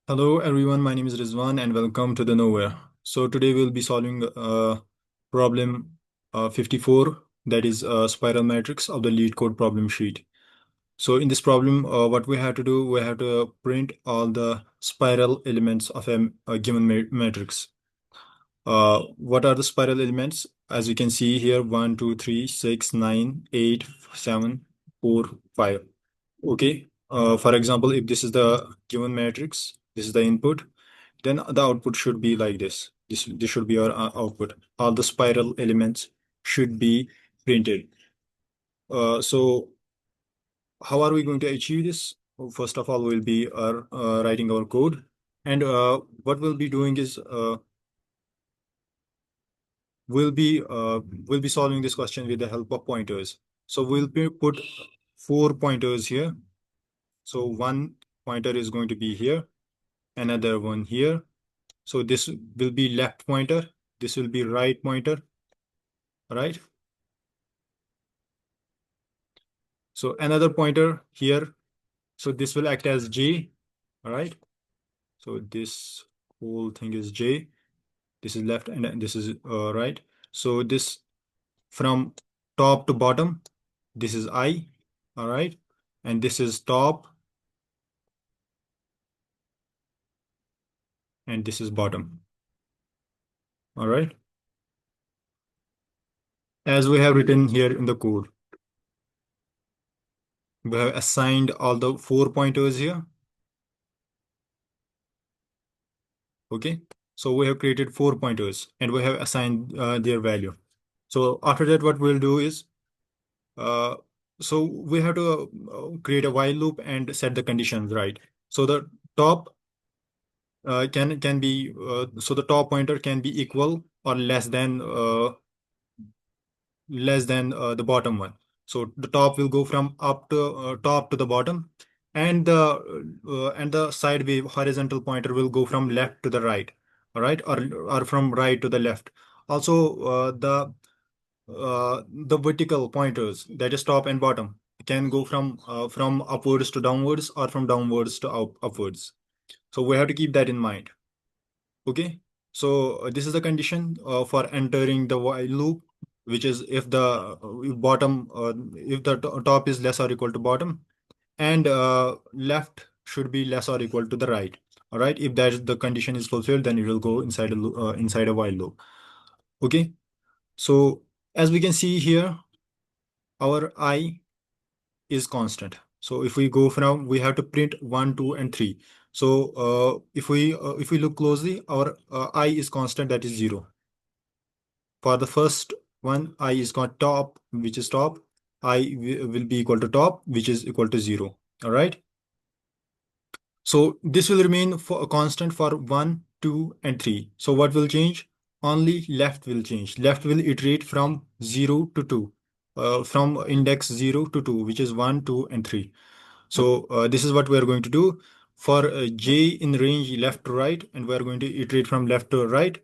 Hello everyone, my name is Rizwan and welcome to the Nowhere. So today we'll be solving problem 54, that is a spiral matrix of the lead code problem sheet. So in this problem, what we have to do, we have to print all the spiral elements of a given matrix. What are the spiral elements? As you can see here, 1, 2, 3, 6, 9, 8, 7, 4, 5. Okay. For example, if this is the given matrix, this is the input, then the output should be like this. This should be our output. All the spiral elements should be printed. So how are we going to achieve this? First of all, we'll be writing our code, and what we'll be doing is we'll be uh, we'll be solving this question with the help of pointers. So put 4 pointers here. So one pointer is going to be here, another one here. So this will be left pointer. This will be right pointer, right? So another pointer here. So this will act as J, all right? So this whole thing is J. This is left and this is right. So this from top to bottom, this is I, all right? And this is top and this is bottom, all right? As we have written here in the code, we have assigned all the 4 pointers here, okay? So we have created 4 pointers and we have assigned their value. So after that, what we'll do is, uh, so we have to create a while loop and set the conditions right. So the top can be so the top pointer can be equal or less than the bottom one. So the top will go from up to top to the bottom, and the side wave horizontal pointer will go from left to the right, all right, or from right to the left. Also, the vertical pointers, that is top and bottom, can go from upwards to downwards or from downwards to upwards. So we have to keep that in mind. Okay. So this is the condition for entering the while loop, which is if the if the top is less or equal to bottom, and left should be less or equal to the right. All right. If that the condition is fulfilled, then it will go inside inside a while loop. Okay. So as we can see here, our I is constant. So if we go from, we have to print 1, 2, and 3. So if we look closely, our I is constant, that is 0. For the first one, I is got top, which is top. Will be equal to top, which is equal to 0. All right. So this will remain for a constant for 1, 2, and 3. So what will change? Only left will change. Left will iterate from 0 to 2, from index 0 to 2, which is 1, 2, and 3. So this is what we are going to do for j in range left to right, and we are going to iterate from left to right.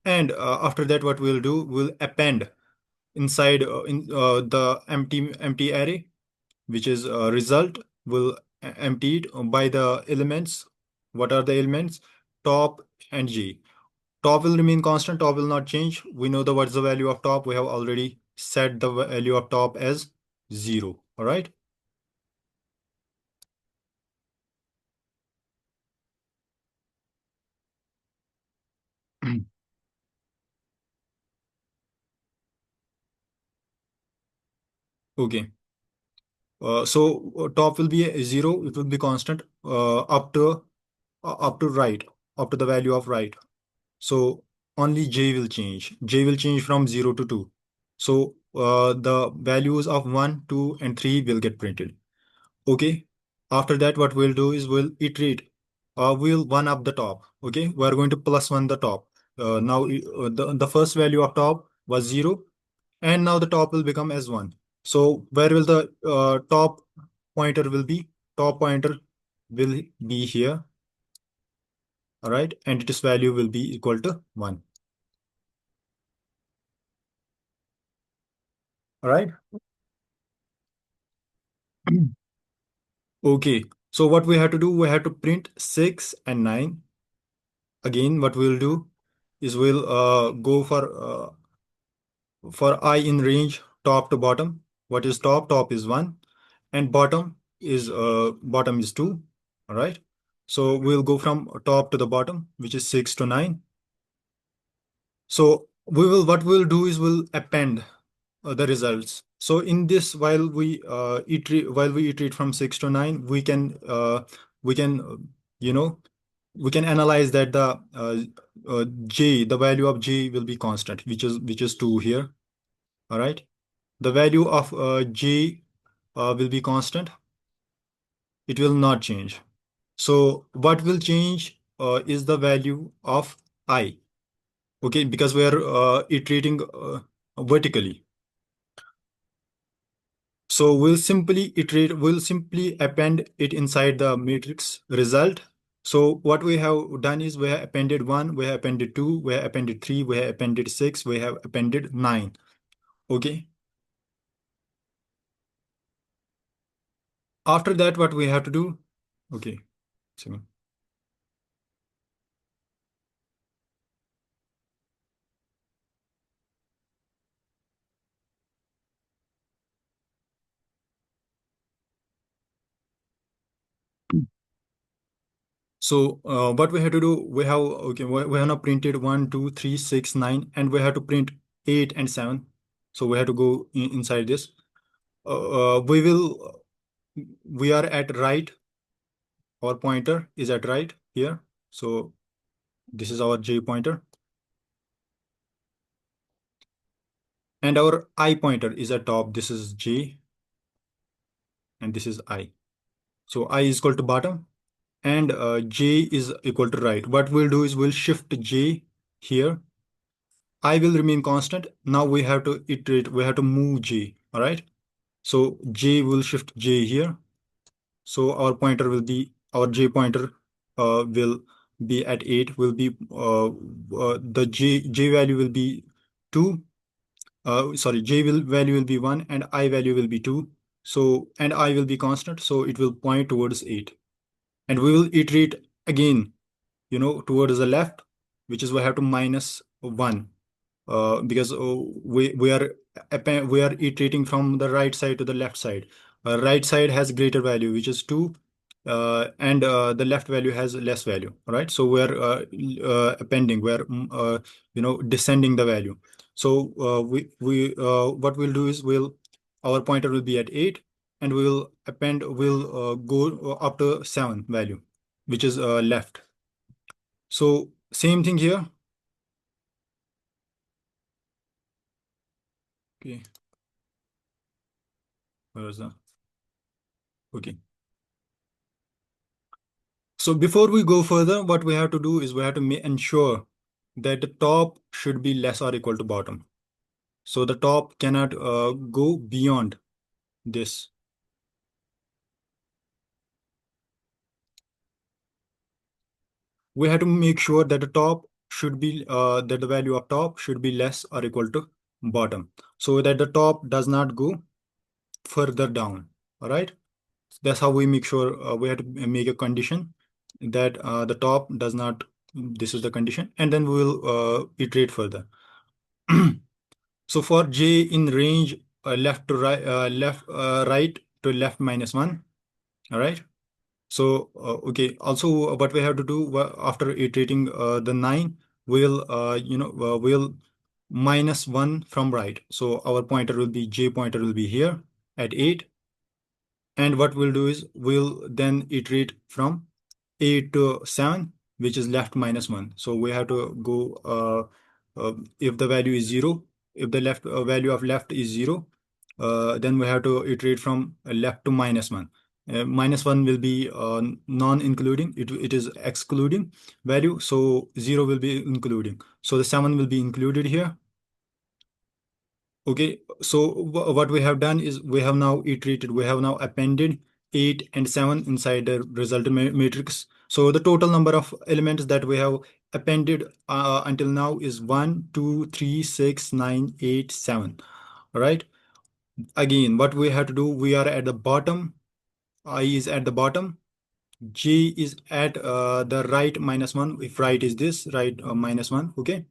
And after that, what we'll do, we'll append inside in the empty array, which is result, will empty it by the elements. What are the elements? Top and j. Top will remain constant, top will not change. We know the what's the value of top. We have already set the value of top as 0. All right. Okay. So top will be a 0. It will be constant up to right, up to the value of right. So only j will change. J will change from 0 to 2. So the values of 1, 2, and 3 will get printed. Okay. After that, what we'll do is we'll iterate. We'll one up the top. Okay. We're going to plus one the top. Now the first value of top was 0, and now the top will become as 1. So where will the top pointer will be? Top pointer will be here. All right. And its value will be equal to 1. All right. Okay. So what we have to do, we have to print 6 and 9. Again, what we'll do is we'll go for I in range top to bottom. What is top? Top is 1, and bottom is 2. All right. So we'll go from top to the bottom, which is 6 to 9. So what we'll do is we'll append the results. So in this, while we iterate from 6 to 9, we can you know we can analyze that the value of j will be constant, which is 2 here. All right. The value of j will be constant. It will not change. So what will change is the value of I. Okay, because we are iterating vertically. So we'll simply append it inside the matrix result. So what we have done is we have appended 1, we have appended 2, we have appended 3, we have appended 6, we have appended 9. Okay. After that, what we have to do? Okay. So, what we have to do, we have now printed 1, 2, 3, 6, 9, and we have to print 8 and 7. So we have to go inside this. We are at right. Our pointer is at right here. So this is our J pointer. And our I pointer is at top. This is J and this is I. So I is equal to bottom and J is equal to right. What we'll do is we'll shift J here. I will remain constant. Now we have to iterate. We have to move J. All right. So J will shift J here. So our J pointer will be at 8, will be the J value will be 2. Sorry, value will be 1 and I value will be 2. So, and I will be constant. So it will point towards 8. And we will iterate again, towards the left, which is we have to minus 1. Because we are iterating from the right side to the left side. Right side has greater value, which is 2, and the left value has less value. All right. So we are appending. We are descending the value. So we what we'll do is our pointer will be at 8, and we'll go up to 7 value, which is left. So same thing here. Okay. Where is that? Okay. So before we go further, what we have to do is we have to ensure that the top should be less or equal to bottom. So the top cannot go beyond this. We have to make sure that the value of top should be less or equal to bottom, so that the top does not go further down. All right. That's how we make sure we have to make a condition that the top does not. This is the condition, and then we will iterate further. So for j in range right to left minus 1. All right. So okay. Also, what we have to do after iterating the 9, we'll minus 1 from right. So our j pointer will be here at 8. And what we'll do is we'll then iterate from 8 to 7, which is left minus 1. So we have to go if the value is 0, if the left value of left is 0, then we have to iterate from left to minus 1. Minus 1 will be non-including, it is excluding value. So 0 will be including. So the 7 will be included here. Okay, so what we have done is we have now appended 8 and 7 inside the resultant matrix. So the total number of elements that we have appended until now is 1, 2, 3, 6, 9, 8, 7. All right. Again, what we have to do, we are at the bottom. I is at the bottom. J is at the right -1. If right is this, right -1. Okay.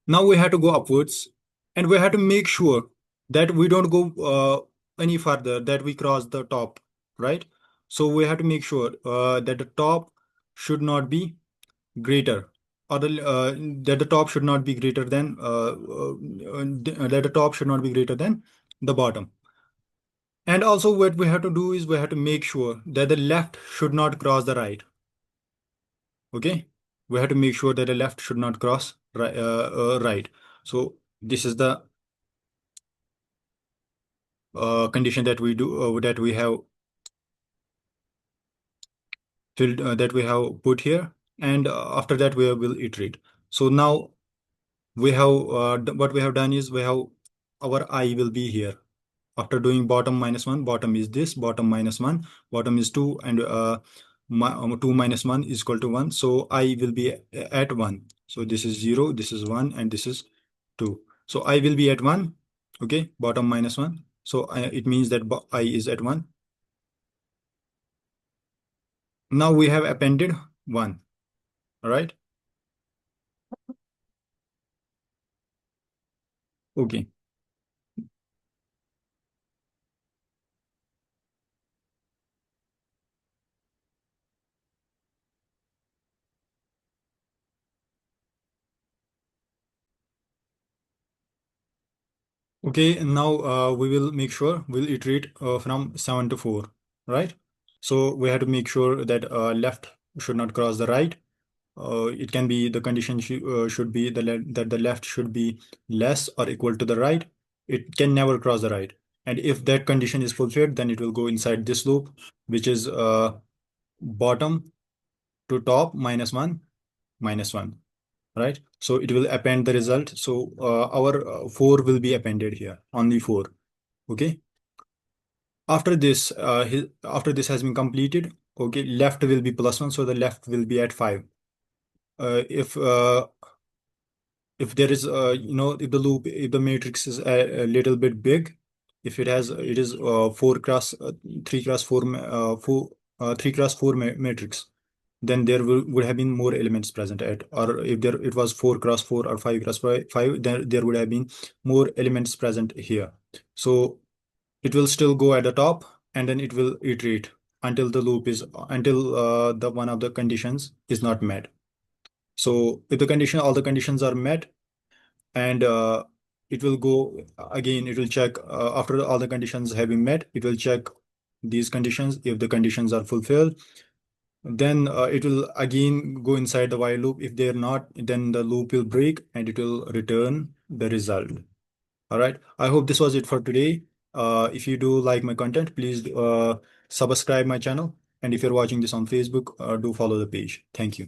Now we have to go upwards, and we have to make sure that we don't go any further, that we cross the top, right? So we have to make sure that the top should not be greater, or that the top should not be greater than that the top should not be greater than the bottom. And also what we have to do is we have to make sure that the left should not cross the right. Okay, we have to make sure that the left should not cross right. So this is the condition that we do that we have filled that we have put here, and after that we will iterate. So now we have what we have done is we have our I will be here. After doing bottom -1, bottom is this, bottom -1, bottom is 2, and 2 minus 1 is equal to 1. So I will be at 1. So this is 0, this is 1, and this is 2. So I will be at 1. Okay, bottom -1. So it means that I is at 1. Now we have appended 1. All right. Okay. Okay, and now we will make sure we'll iterate from 7 to 4, right? So we have to make sure that left should not cross the right. It can be the condition should be that the left should be less or equal to the right. It can never cross the right. And if that condition is fulfilled, then it will go inside this loop, which is bottom to top -1, -1, right? So it will append the result. So our 4 will be appended here, only 4. Okay. After this, after this has been completed, okay, left will be +1, so the left will be at 5. If there is if the loop, if the matrix is a little bit big, if it is 4 cross 3 cross 4 3 cross 4 matrix, then there would have been more elements present at, or if there it was 4 cross 4 or 5 cross 5, then there would have been more elements present here. So it will still go at the top, and then it will iterate until the loop is until the one of the conditions is not met. So if the condition, all the conditions are met, and it will go again, it will check after all the conditions have been met, it will check these conditions. If the conditions are fulfilled, then it will again go inside the while loop. If they're not, then the loop will break and it will return the result. All right, I hope this was it for today. If you do like my content, please subscribe my channel, and if you're watching this on Facebook, do follow the page. Thank you.